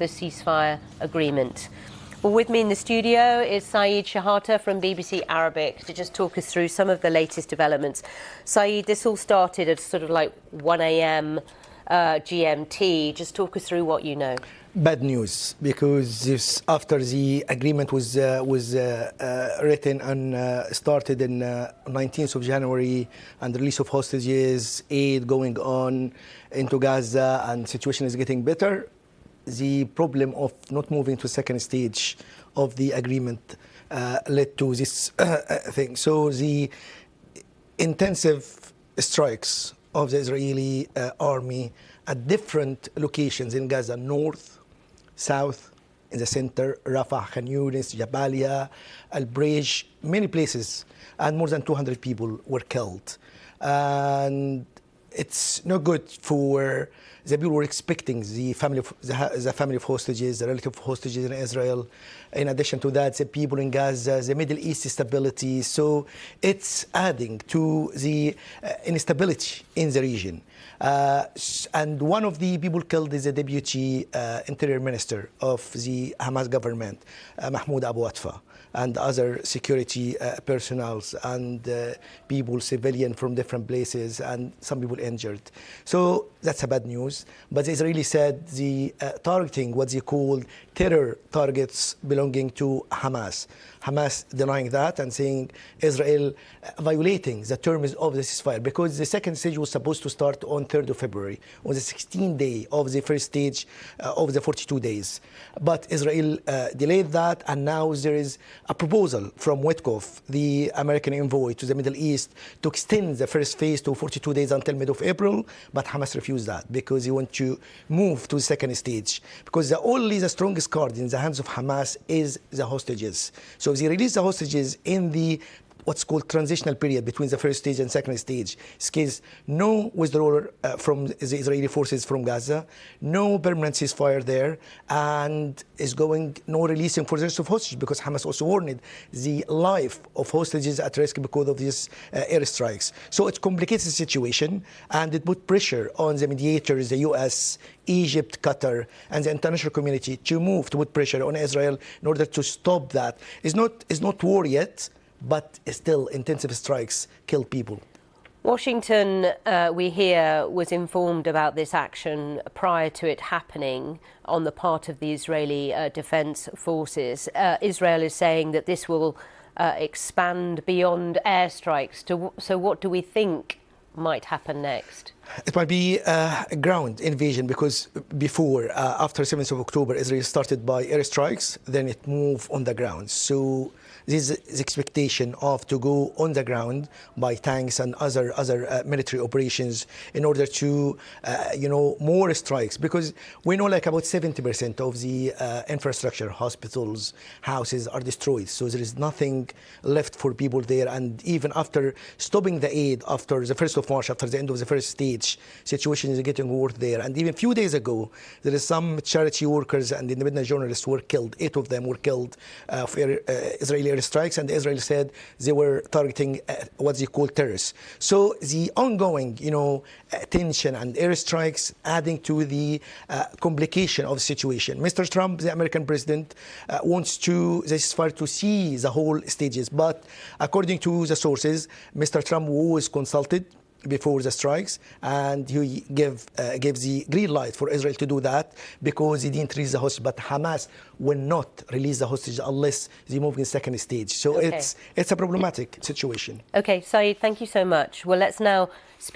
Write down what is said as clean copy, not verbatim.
the ceasefire agreement. Well, with me in the studio is Shehata from BBC Arabic to just talk us through some of the latest developments. Saeed, this all started at sort of like 1 a.m. GMT. Just talk us through what you know. Bad news, because after the agreement was written and started in 19th of January, and the release of hostages, aid going on into Gaza, and situation is getting better, the problem of not moving to second stage of the agreement led to this thing. So the intensive strikes of the Israeli army at different locations in Gaza, north, south, in the center, Rafah, Khan Yunis, Jabalia, Al-Brej, many places, and more than 200 people were killed. And it's not good for the people who were expecting the family of hostages, the relative hostages in Israel. In addition to that, the people in Gaza, the Middle East stability. So it's adding to the instability in the region. And one of the people killed is the deputy interior minister of the Hamas government, Mahmoud Abu Atfa, and other security personnel and people, civilian from different places, and some people injured. So that's a bad news. But the Israeli said the targeting what they call terror targets belonging to Hamas. Hamas denying that and saying Israel violating the terms of the ceasefire, because the second stage was supposed to start on 3rd of February, on the 16th day of the first stage of the 42 days. But Israel delayed that, and now there is a proposal from Witkoff, the American envoy to the Middle East, to extend the first phase to 42 days until mid of April, but Hamas refused that because they want to move to the second stage, because only the strongest card in the hands of Hamas is the hostages. So if they release the hostages in the what's called transitional period between the first stage and second stage, this case, no withdrawal from the Israeli forces from Gaza, no permanent ceasefire there, and is going no releasing for the rest of hostages, because Hamas also warned the life of hostages at risk because of these airstrikes. So it complicates the situation, and it put pressure on the mediators, the US, Egypt, Qatar, and the international community to move to put pressure on Israel in order to stop that. It's not war yet, but still intensive strikes kill people. Washington, we hear, was informed about this action prior to it happening on the part of the Israeli Defense Forces. Israel is saying that this will expand beyond airstrikes. So what do we think might happen next? It might be a ground invasion, because before, after 7th of October, Israel started by airstrikes, then it moved on the ground. So this is expectation of to go on the ground by tanks and other military operations in order to, more strikes, because we know like about 70% of the infrastructure, hospitals, houses are destroyed. So there is nothing left for people there. And even after stopping the aid after the 1st of March, after the end of the first stage, situation is getting worse there. And even a few days ago, there is some charity workers and independent journalists were killed. 8 of them were killed for Israeli airstrikes, and Israel said they were targeting what they call terrorists. So the ongoing, tension and airstrikes adding to the complication of the situation. Mr. Trump, the American president, wants the ceasefire to see the whole stages, but according to the sources, Mr. Trump was consulted before the strikes, and he gave the green light for Israel to do that because he didn't release the hostage. But Hamas will not release the hostage unless they move in second stage. So it's a problematic situation. Okay, Saeed, thank you so much. Well, let's now